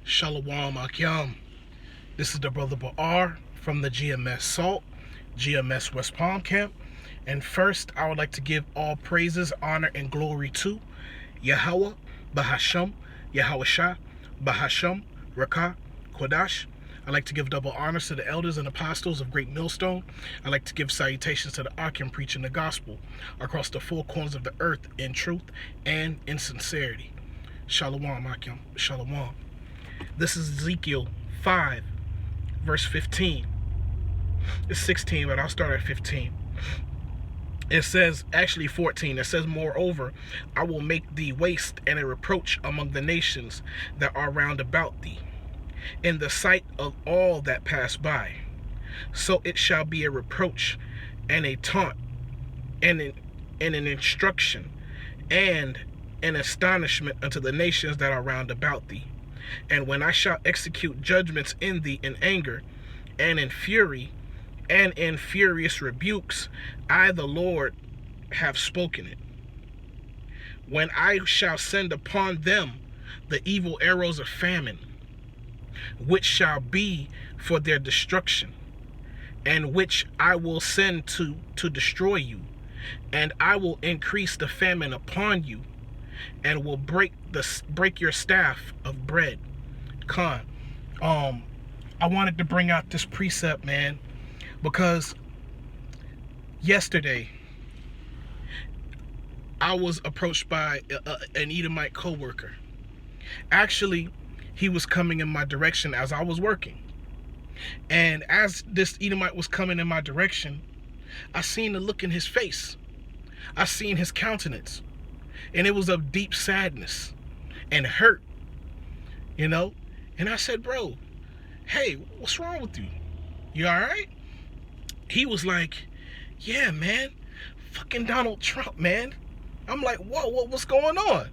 Shalom Akyam. This is the brother Ba'ar from the GMS Salt, GMS West Palm Camp. And first, I would like to give all praises, honor, and glory to Yahweh, Bahasham, Yahweh Shah, Bahasham, Rakah, Kodash. I'd like to give double honors to the elders and apostles of Great Millstone. I'd like to give salutations to the Akim preaching the gospel across the four corners of the earth in truth and in sincerity. Shalom Akim, Shalom. This is Ezekiel 5, verse 15. It's 16, but I'll start at 15. It says, actually 14, it says, moreover, I will make thee waste and a reproach among the nations that are round about thee, in the sight of all that pass by. So it shall be a reproach and a taunt and an instruction and an astonishment unto the nations that are round about thee. And when I shall execute judgments in thee in anger and in fury and in furious rebukes, I the Lord have spoken it. When I shall send upon them the evil arrows of famine, which shall be for their destruction, and which I will send to destroy you, and I will increase the famine upon you, and will break your staff of bread. Con, I wanted to bring out this precept, man, because yesterday I was approached by an Edomite co-worker. Actually, he was coming in my direction as I was working. And as this Edomite was coming in my direction, I seen the look in his face. I seen his countenance. And it was of deep sadness and hurt, you know? And I said, bro, hey, what's wrong with you? You all right? He was like, yeah, man, fucking Donald Trump, man. I'm like, whoa, what's going on?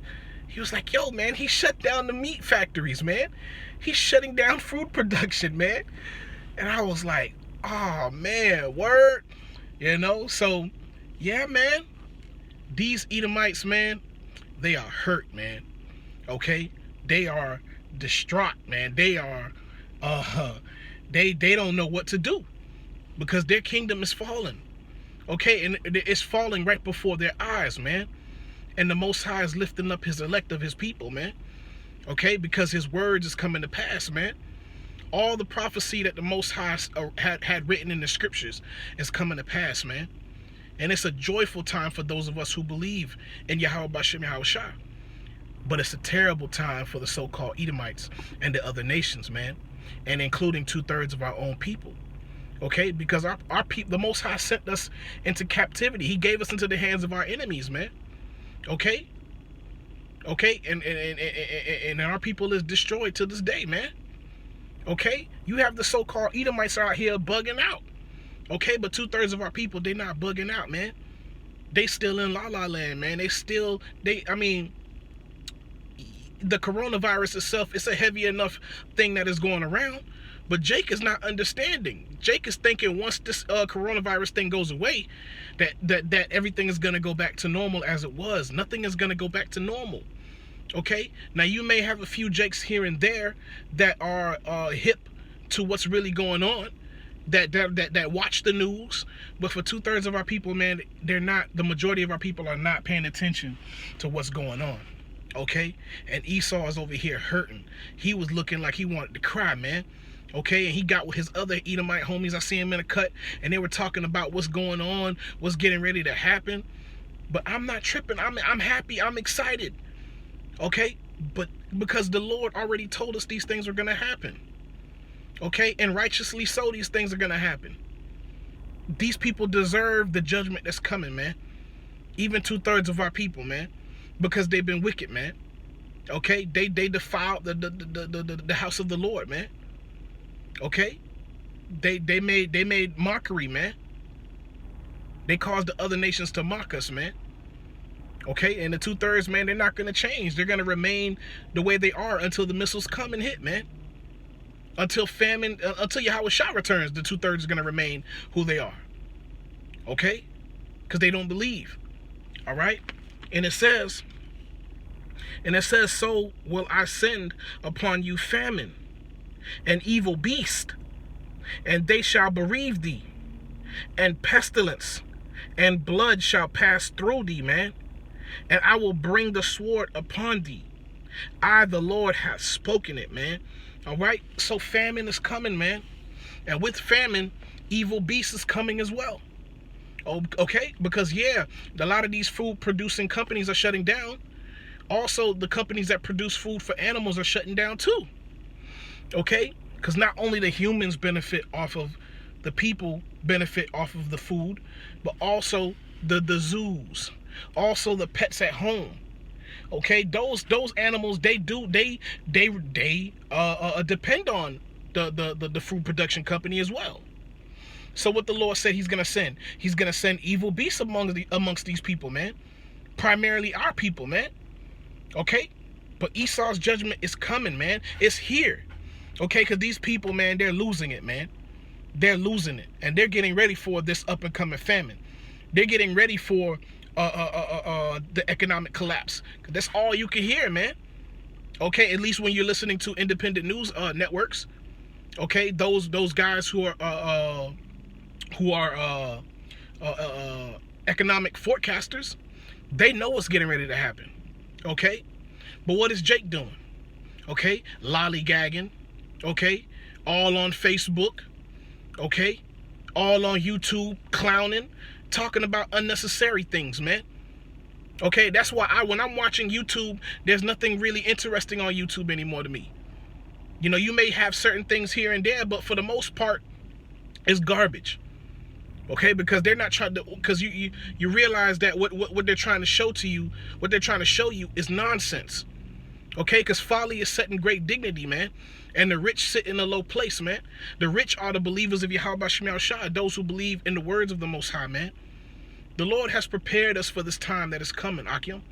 He was like, yo, man, he shut down the meat factories, man. He's shutting down food production, man. And I was like, oh, man, word. You know, so, yeah, man, these Edomites, man, they are hurt, man. Okay? They are distraught, man. They are, they don't know what to do because their kingdom is falling. Okay? And it's falling right before their eyes, man. And the Most High is lifting up his elect of his people, man. Okay? Because his words is coming to pass, man. All the prophecy that the Most High had written in the scriptures is coming to pass, man. And it's a joyful time for those of us who believe in Yahweh Bashem Yahweh Shah. But it's a terrible time for the so-called Edomites and the other nations, man. And including 2/3 of our own people. Okay? Because our people, the Most High sent us into captivity. He gave us into the hands of our enemies, man. Okay? Okay? And our people is destroyed to this day, man. Okay? You have the so-called Edomites out here bugging out. Okay? But 2/3 of our people, they not bugging out, man. They still in La La Land, man. I mean, the coronavirus itself, it's a heavy enough thing that is going around. But Jake is not understanding. Jake is thinking once this coronavirus thing goes away, that everything is going to go back to normal as it was. Nothing is going to go back to normal. Okay? Now, you may have a few Jakes here and there that are hip to what's really going on, that watch the news. But for 2/3 of our people, man, the majority of our people are not paying attention to what's going on. Okay? And Esau is over here hurting. He was looking like he wanted to cry, man. Okay? And he got with his other Edomite homies. I see him in a cut, and they were talking about what's going on, what's getting ready to happen. But I'm not tripping. I'm happy. I'm excited. Okay? But because the Lord already told us these things are going to happen. Okay? And righteously so, these things are going to happen. These people deserve the judgment that's coming, man. Even 2/3 of our people, man. Because they've been wicked, man. Okay? They defiled the house of the Lord, man. Okay? They made mockery, man. They caused the other nations to mock us, man. Okay? And the 2/3, man, they're not going to change. They're going to remain the way they are until the missiles come and hit, man. Until Yahweh Shah returns, the 2/3 is going to remain who they are. Okay? Because they don't believe. All right? And it says, And it says, so will I send upon you famine and evil beast, and they shall bereave thee, and pestilence and blood shall pass through thee, man. And I will bring the sword upon thee. I, the Lord, have spoken it, man. All right? So famine is coming, man. And with famine, evil beast is coming as well. Okay? Because, yeah, a lot of these food-producing companies are shutting down. Also, the companies that produce food for animals are shutting down too. Okay? Because not only the humans benefit off of, the people benefit off of the food, but also the zoos, also the pets at home. Okay, those animals, they depend on the food production company as well. So what the Lord said He's gonna send evil beasts amongst these people, man. Primarily our people, man. Okay, but Esau's judgment is coming, man. It's here. Okay, because these people, man, they're losing it, man. They're losing it, and they're getting ready for this up and coming famine. They're getting ready for the economic collapse. That's all you can hear, man. Okay, at least when you're listening to independent news networks. Okay, those guys who are economic forecasters, they know what's getting ready to happen. Okay, but what is Jake doing? Okay, lollygagging. Okay, all on Facebook. Okay, all on YouTube, clowning, talking about unnecessary things, man. Okay, that's why when I'm watching YouTube, there's nothing really interesting on YouTube anymore to me. You know, you may have certain things here and there, but for the most part, it's garbage. Okay, because they're not trying to, because you realize that what they're trying to show to you, what they're trying to show you is nonsense. Okay, because folly is set in great dignity, man. And the rich sit in a low place, man. The rich are the believers of Yahweh Shemel Shah, those who believe in the words of the Most High, man. The Lord has prepared us for this time that is coming, Akim.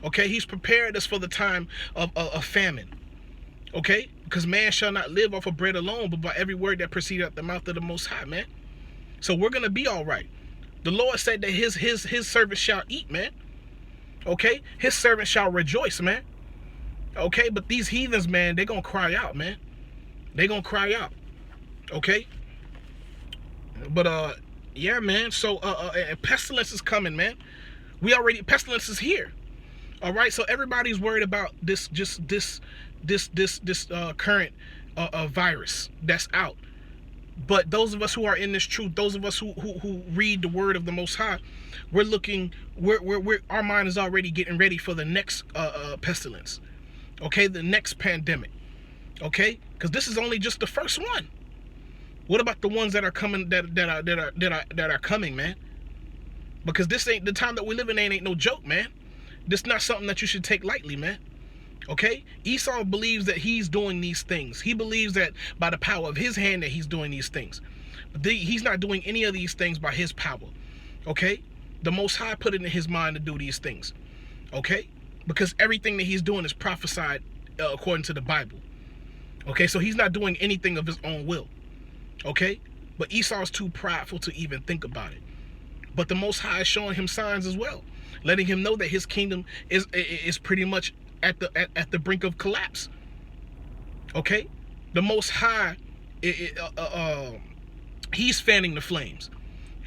Okay, He's prepared us for the time of famine. Okay, because man shall not live off of bread alone, but by every word that proceeded out the mouth of the Most High, man. So we're gonna be all right. The Lord said that His servants shall eat, man. Okay, His servants shall rejoice, man. Okay, but these heathens, man, they're gonna cry out, man. They're gonna cry out. Okay, but yeah, man. So and pestilence is coming, man. Pestilence is here. All right, so everybody's worried about this current virus that's out. But those of us who are in this truth, those of us who read the word of the Most High, our mind is already getting ready for the next pestilence. Okay, the next pandemic. Okay, because this is only just the first one. What about the ones that are coming? That are coming, man? Because this ain't the time that we live in. Ain't no joke, man. This not something that you should take lightly, man. Okay, Esau believes that he's doing these things. He believes that by the power of his hand that he's doing these things. But he's not doing any of these things by his power. Okay, the Most High put it in his mind to do these things. Okay, because everything that he's doing is prophesied according to the Bible. Okay, so he's not doing anything of his own will. Okay, but Esau's too prideful to even think about it. But the Most High is showing him signs as well, letting him know that his kingdom is pretty much at the brink of collapse. Okay, the Most High, He's fanning the flames.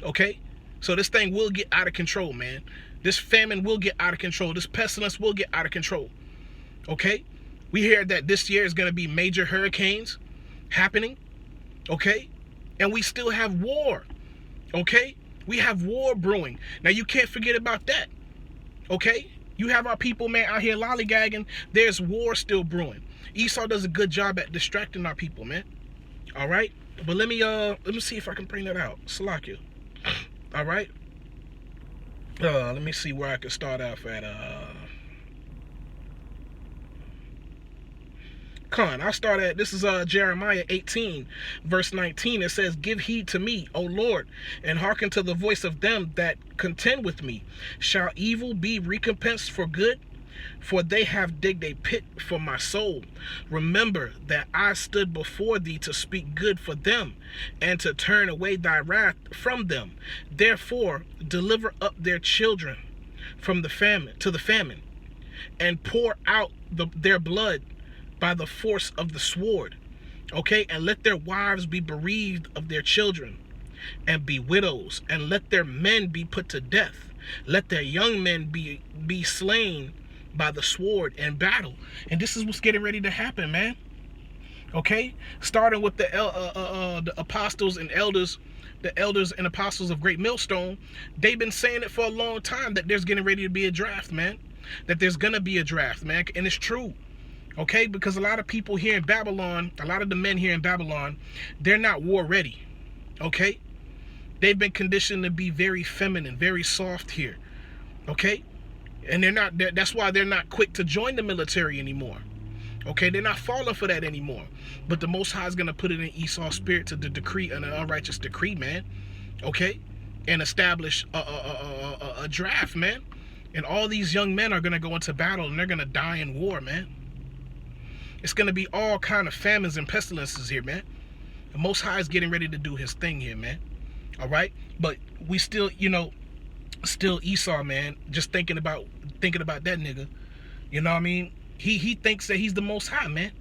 Okay, so this thing will get out of control, man. This famine will get out of control. This pestilence will get out of control. Okay, we hear that this year is going to be major hurricanes happening. Okay, and we still have war. Okay, we have war brewing. Now you can't forget about that. Okay, you have our people, man, out here lollygagging. There's war still brewing. Esau does a good job at distracting our people, man. All right, but let me see if I can bring that out. Salakia. All right. Let me see where I can start off at. I'll start at, this is Jeremiah 18, verse 19. It says, "Give heed to me, O Lord, and hearken to the voice of them that contend with me. Shall evil be recompensed for good? For they have digged a pit for my soul. Remember that I stood before thee to speak good for them, and to turn away thy wrath from them. Therefore deliver up their children from the famine to the famine, and pour out their blood by the force of the sword. Okay, and let their wives be bereaved of their children and be widows, and let their men be put to death. Let their young men be slain by the sword in battle. And this is what's getting ready to happen, man. Okay, starting with the apostles and elders, the elders and apostles of Great Millstone. They've been saying it for a long time that there's getting ready to be a draft, man. That there's gonna be a draft, man, and it's true. Okay, because a lot of people here in Babylon, a lot of the men here in Babylon, they're not war ready. Okay, they've been conditioned to be very feminine, very soft here. Okay, and that's why they're not quick to join the military anymore. Okay, they're not falling for that anymore. But the Most High is going to put it in Esau's spirit to decree an unrighteous decree, man. Okay, and establish a draft, man. And all these young men are going to go into battle, and they're going to die in war, man. It's going to be all kind of famines and pestilences here, man. The Most High is getting ready to do his thing here, man. All right, but we still, still Esau, man. Just thinking about that nigga. You know what I mean? He thinks that he's the Most High, man.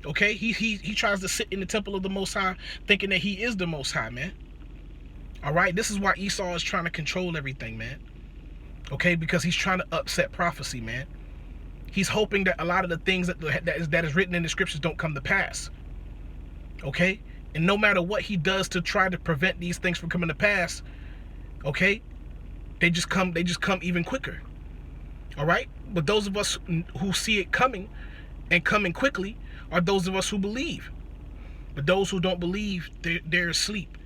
Okay, he tries to sit in the temple of the Most High, thinking that he is the Most High, man. All right, this is why Esau is trying to control everything, man. Okay, because he's trying to upset prophecy, man. He's hoping that a lot of the things that is written in the scriptures don't come to pass. Okay, and no matter what he does to try to prevent these things from coming to pass, okay, they just come even quicker. All right, but those of us who see it coming and coming quickly are those of us who believe. But those who don't believe, they're asleep.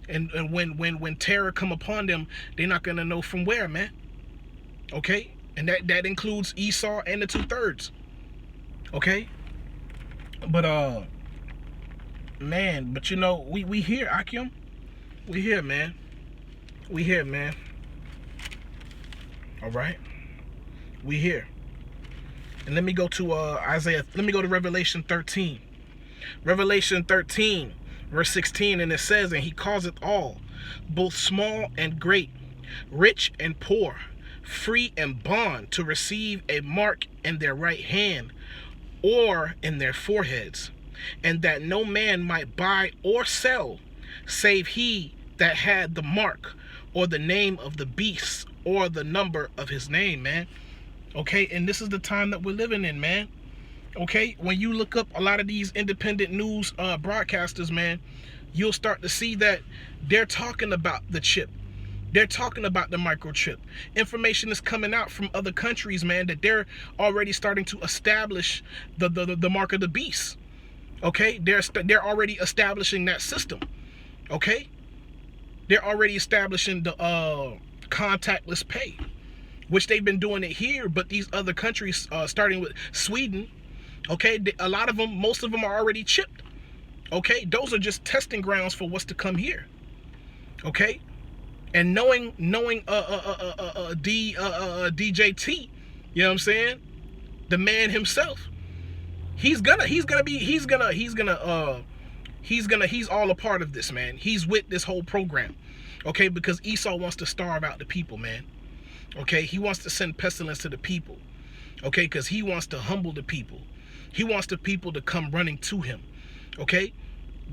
And when terror come upon them, they're not gonna know from where, man. Okay, and that includes Esau and the 2/3. Okay, but man, but we here, Akim. We here, man. We here, man. All right. We here. And let me go to Isaiah. Let me go to Revelation 13. Revelation 13, verse 16, and it says, and he causeth all, both small and great, rich and poor, free and bond, to receive a mark in their right hand or in their foreheads, and that no man might buy or sell, save he that had the mark, or the name of the beast, or the number of his name, man. Okay, and this is the time that we're living in, man. Okay, when you look up a lot of these independent news broadcasters, man, you'll start to see that they're talking about the chip. They're talking about the microchip. Information is coming out from other countries, man, that they're already starting to establish the mark of the beast. Okay, they're already establishing that system. Okay, they're already establishing the contactless pay, which they've been doing it here, but these other countries, starting with Sweden, okay, a lot of them, most of them are already chipped. Okay, those are just testing grounds for what's to come here. Okay, and knowing DJT, you know what I'm saying, the man himself, he's all a part of this, man. He's with this whole program. Okay, because Esau wants to starve out the people, man. Okay, he wants to send pestilence to the people. Okay, because he wants to humble the people. He wants the people to come running to him. Okay,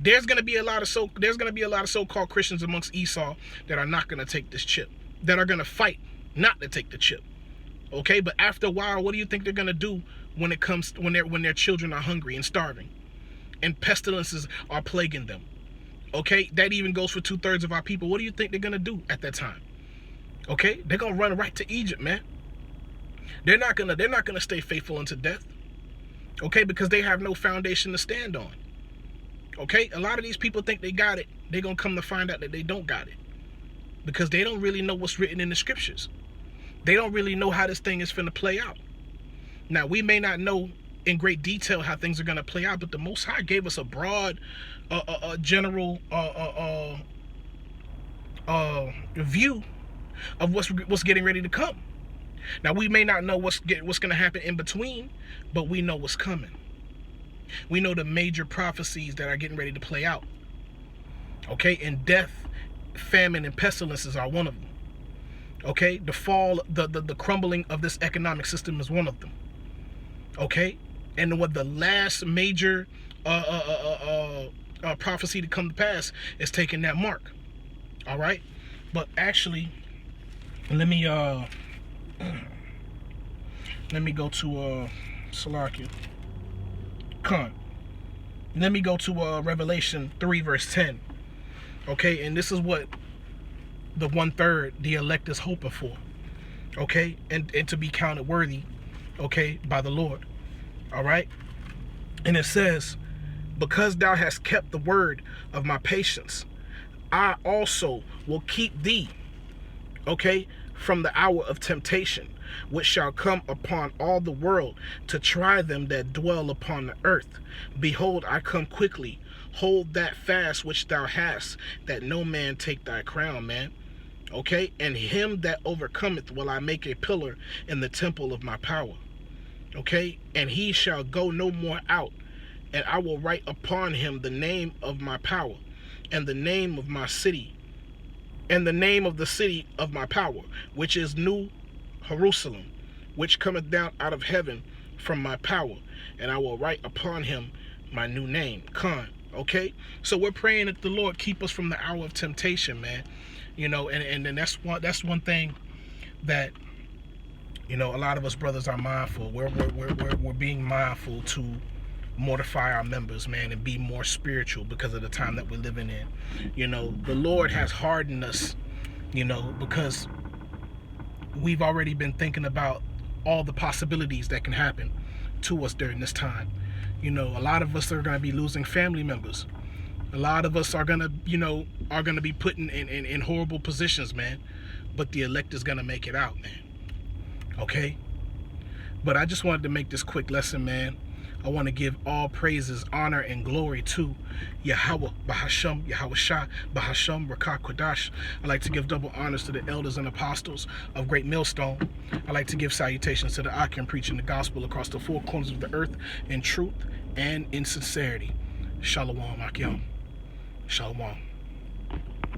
there's gonna be a lot of so-called Christians amongst Esau that are not gonna take this chip, that are gonna fight not to take the chip. Okay, but after a while, what do you think they're gonna do when their children are hungry and starving, and pestilences are plaguing them? Okay, that even goes for 2/3 of our people. What do you think they're gonna do at that time? Okay, they're gonna run right to Egypt, man. They're not gonna stay faithful unto death. Okay, because they have no foundation to stand on. Okay, a lot of these people think they got it. They're gonna come to find out that they don't got it, because they don't really know what's written in the scriptures. They don't really know how this thing is finna play out. Now, we may not know in great detail how things are gonna play out, but the Most High gave us a broad, general view of what's getting ready to come. Now, we may not know what's going to happen in between, but we know what's coming. We know the major prophecies that are getting ready to play out. Okay, and death, famine, and pestilences are one of them. Okay, the fall, the crumbling of this economic system is one of them. Okay, and what the last major prophecy to come to pass is taking that mark. All right, but actually, let me go to Salakia. Con. Let me go to Revelation 3 verse 10. Okay, and this is what the 1/3 the elect is hoping for. Okay, and to be counted worthy, okay, by the Lord. All right, and it says, because thou hast kept the word of my patience, I also will keep thee, okay, from the hour of temptation, which shall come upon all the world to try them that dwell upon the earth. Behold, I come quickly. Hold that fast which thou hast, that no man take thy crown, man. Okay, and him that overcometh will I make a pillar in the temple of my power. Okay, and he shall go no more out, and I will write upon him the name of my power, and the name of my city, and the name of the city of my power, which is New Jerusalem, which cometh down out of heaven from my power, and I will write upon him my new name. Khan. Okay, so we're praying that the Lord keep us from the hour of temptation, man. You know, and that's one thing that, you know, a lot of us brothers are mindful. We're being mindful to mortify our members, man, and be more spiritual because of the time that we're living in. You know, the Lord has hardened us, you know, because we've already been thinking about all the possibilities that can happen to us during this time. You know, a lot of us are going to be losing family members. A lot of us are going to, you know, be put in horrible positions, man. But the elect is going to make it out, man. Okay? But I just wanted to make this quick lesson, man. I want to give all praises, honor, and glory to Yahweh, Bahasham, Yahweh Shah, Bahasham, Rakah Kodash. I like to give double honors to the elders and apostles of Great Millstone. I like to give salutations to the Akim preaching the gospel across the four corners of the earth in truth and in sincerity. Shalom, Akim. Shalom.